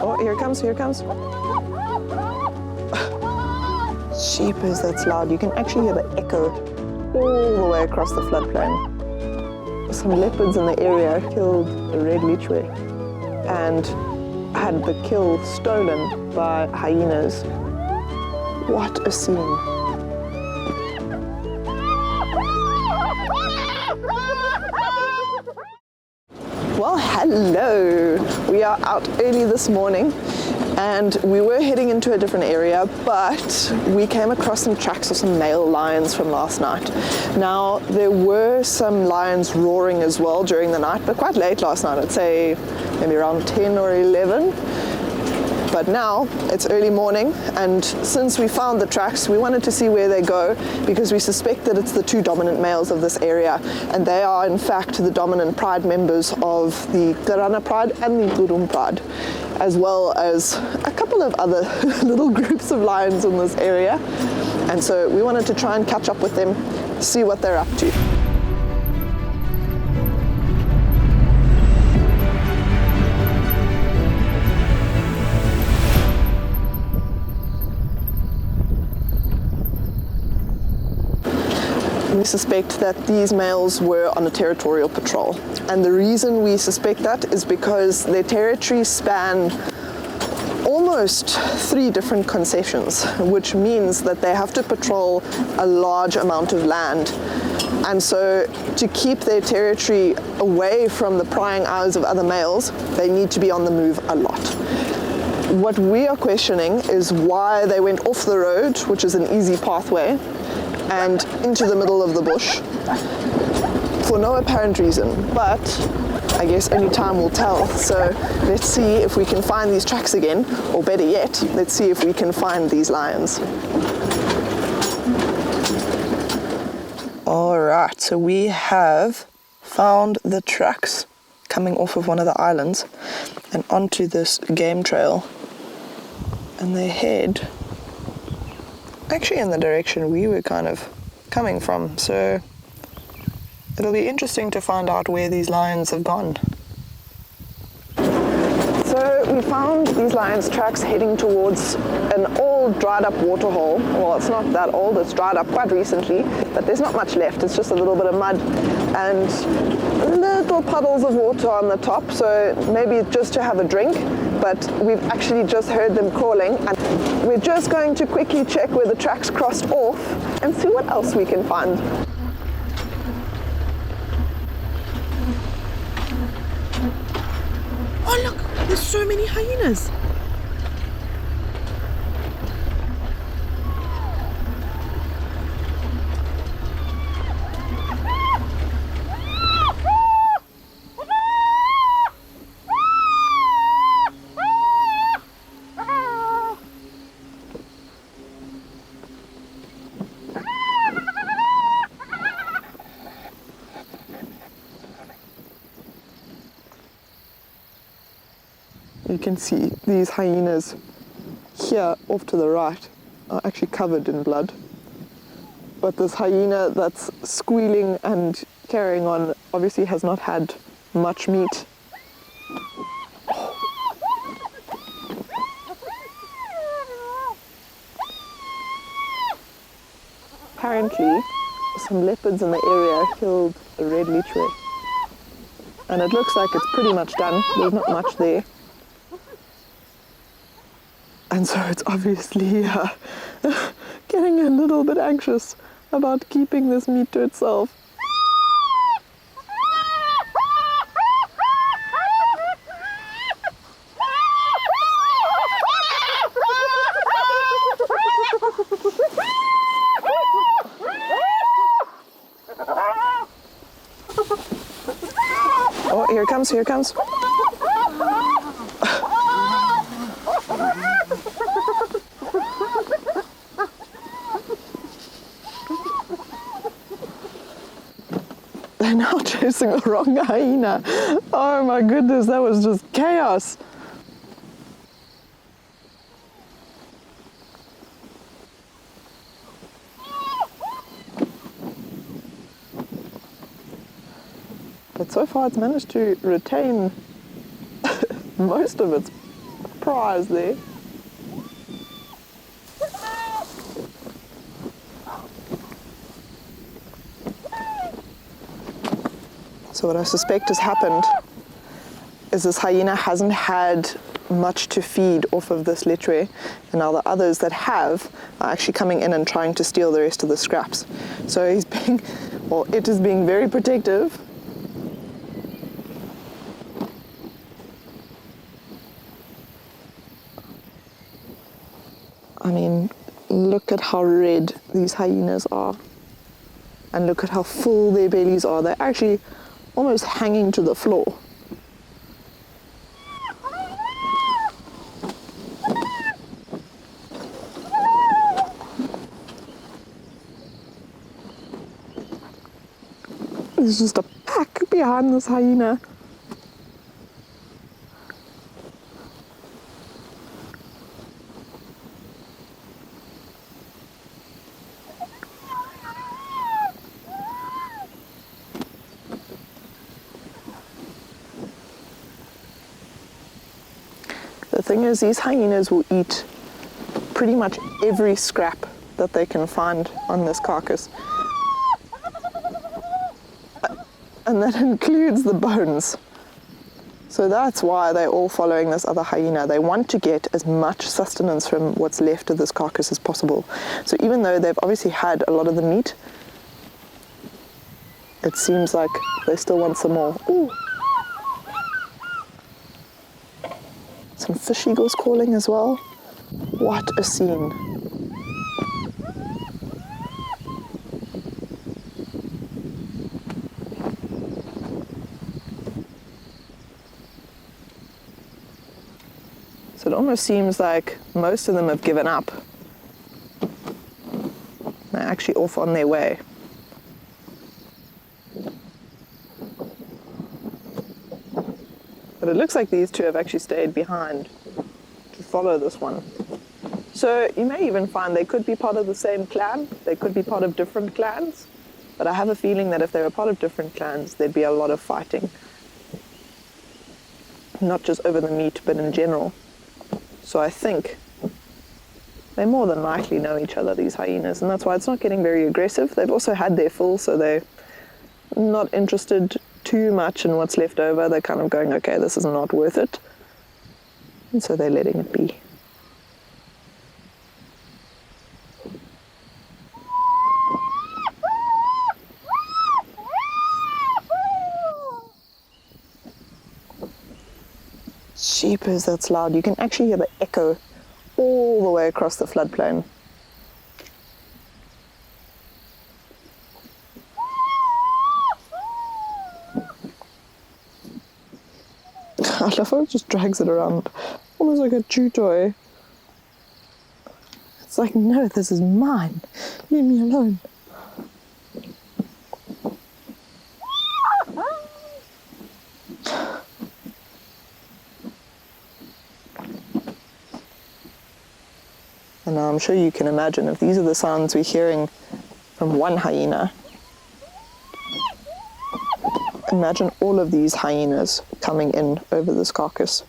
Oh, here it comes, here it comes. Sheepers, that's loud. You can actually hear the echo all the way across the floodplain. Some leopards in the area killed a red leechway and had the kill stolen by hyenas. What a scene. Well, hello. We are out early this morning and we were heading into a different area, but we came across some tracks of some male lions from last night. Now, there were some lions roaring as well during the night, but quite late last night, I'd say maybe around 10 or 11. But now it's early morning, and since we found the tracks, we wanted to see where they go because we suspect that it's the two dominant males of this area, and they are in fact the dominant pride members of the Karana pride and the Gurum pride, as well as a couple of other little groups of lions in this area. And so we wanted to try and catch up with them, see what they're up to. We suspect that these males were on a territorial patrol. And the reason we suspect that is because their territories span almost 3 different concessions, which means that they have to patrol a large amount of land. And so to keep their territory away from the prying eyes of other males, they need to be on the move a lot. What we are questioning is why they went off the road, which is an easy pathway, and into the middle of the bush for no apparent reason, but I guess only time will tell. So let's see if we can find these tracks again, or better yet, let's see if we can find these lions. All right, so we have found the tracks coming off of one of the islands and onto this game trail, and they head actually in the direction we were kind of coming from, so it'll be interesting to find out where these lions have gone. So we found these lions' tracks heading towards an old dried up waterhole. Well, it's not that old, it's dried up quite recently, but there's not much left. It's just a little bit of mud and little puddles of water on the top, so maybe just to have a drink, but we've actually just heard them crawling, and we're just going to quickly check where the tracks crossed off and see what else we can find. Oh look, there's so many hyenas. You can see these hyenas here off to the right are actually covered in blood. But this hyena that's squealing and carrying on obviously has not had much meat. Apparently, some leopards in the area killed a red leechway. And it looks like it's pretty much done. There's not much there. And so it's obviously getting a little bit anxious about keeping this meat to itself. Oh, here it comes, here it comes. They're now chasing the wrong hyena. Oh my goodness, that was just chaos. But so far it's managed to retain most of its surprise there. So what I suspect has happened is this hyena hasn't had much to feed off of this letre, and now the others that have are actually coming in and trying to steal the rest of the scraps. So it is being very protective. I mean, look at how red these hyenas are, and look at how full their bellies are. They're actually almost hanging to the floor. There's just a pack behind this hyena. The thing is, these hyenas will eat pretty much every scrap that they can find on this carcass. And that includes the bones. So that's why they're all following this other hyena. They want to get as much sustenance from what's left of this carcass as possible. So even though they've obviously had a lot of the meat, it seems like they still want some more. Ooh. Some fish eagles calling as well. What a scene. So it almost seems like most of them have given up. They're actually off on their way. But it looks like these two have actually stayed behind to follow this one. So you may even find they could be part of the same clan, they could be part of different clans, but I have a feeling that if they were part of different clans, there'd be a lot of fighting. Not just over the meat, but in general. So I think they more than likely know each other, these hyenas, and that's why it's not getting very aggressive. They've also had their full, so they're not interested too much in what's left over. They're kind of going, okay, this is not worth it. And so they're letting it be. Jeepers, that's loud. You can actually hear the echo all the way across the floodplain. I love how it just drags it around, almost like a chew toy. It's like, no, this is mine. Leave me alone. And now I'm sure you can imagine if these are the sounds we're hearing from one hyena, imagine all of these hyenas coming in over this carcass.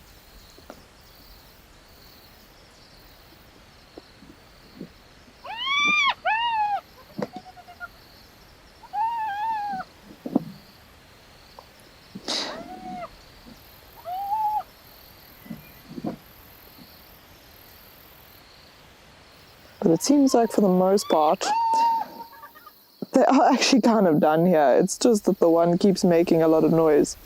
But it seems like for the most part, they are actually kind of done here. It's just that the one keeps making a lot of noise.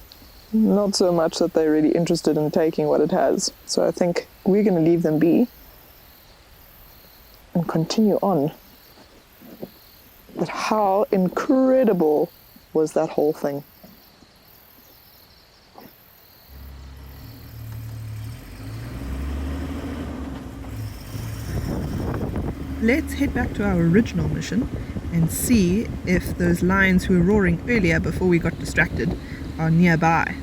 Not so much that they're really interested in taking what it has. So I think we're going to leave them be and continue on. But how incredible was that whole thing? Let's head back to our original mission and see if those lions who were roaring earlier before we got distracted are nearby.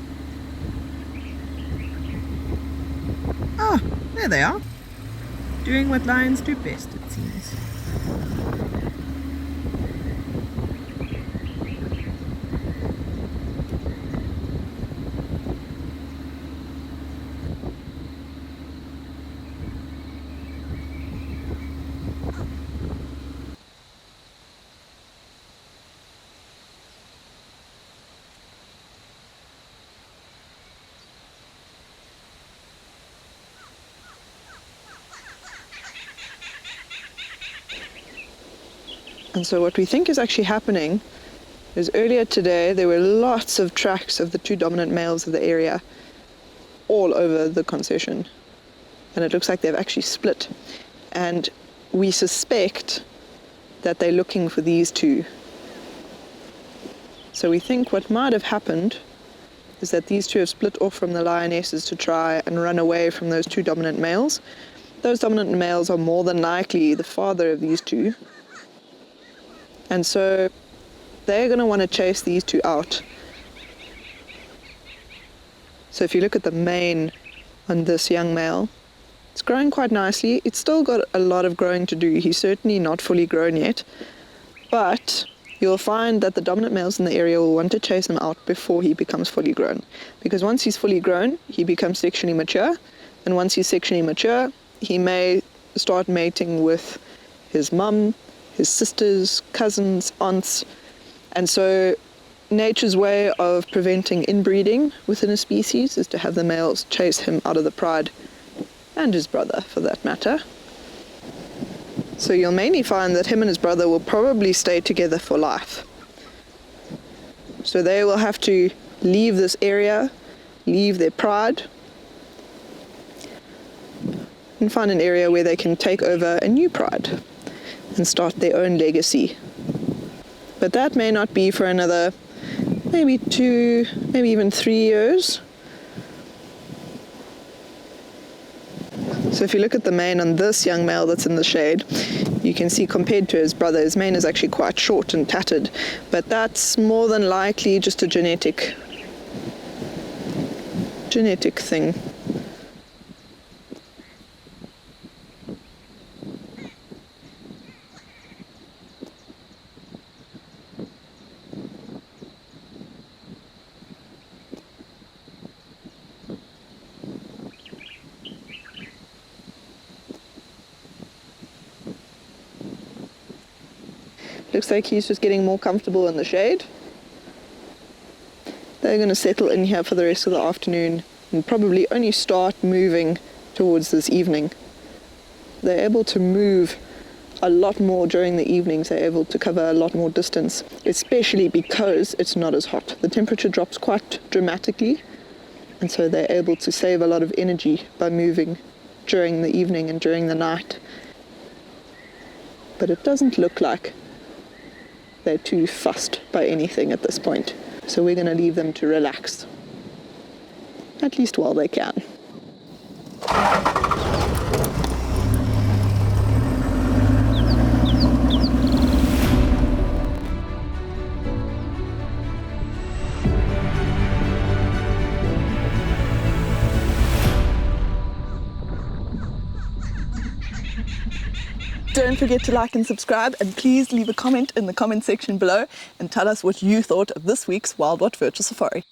Ah, there they are. Doing what lions do best, it seems. And so what we think is actually happening is earlier today there were lots of tracks of the two dominant males of the area all over the concession. And it looks like they've actually split. And we suspect that they're looking for these two. So we think what might have happened is that these two have split off from the lionesses to try and run away from those two dominant males. Those dominant males are more than likely the father of these two. And so they're going to want to chase these two out. So if you look at the mane on this young male, it's growing quite nicely. It's still got a lot of growing to do. He's certainly not fully grown yet. But you'll find that the dominant males in the area will want to chase him out before he becomes fully grown. Because once he's fully grown, he becomes sexually mature. And once he's sexually mature, he may start mating with his mum, his sisters, cousins, aunts. And so nature's way of preventing inbreeding within a species is to have the males chase him out of the pride, and his brother for that matter. So you'll mainly find that him and his brother will probably stay together for life. So they will have to leave this area, leave their pride, and find an area where they can take over a new pride and start their own legacy. But that may not be for another maybe 2, maybe even 3 years. So if you look at the mane on this young male that's in the shade, you can see compared to his brother, his mane is actually quite short and tattered, but that's more than likely just a genetic thing. Looks like he's just getting more comfortable in the shade. They're going to settle in here for the rest of the afternoon and probably only start moving towards this evening. They're able to move a lot more during the evenings. They're able to cover a lot more distance, especially because it's not as hot. The temperature drops quite dramatically, and so they're able to save a lot of energy by moving during the evening and during the night. But it doesn't look like they're too fussed by anything at this point. So we're going to leave them to relax, at least while they can. Don't forget to like and subscribe, and please leave a comment in the comment section below and tell us what you thought of this week's WILDwatch Virtual Safari.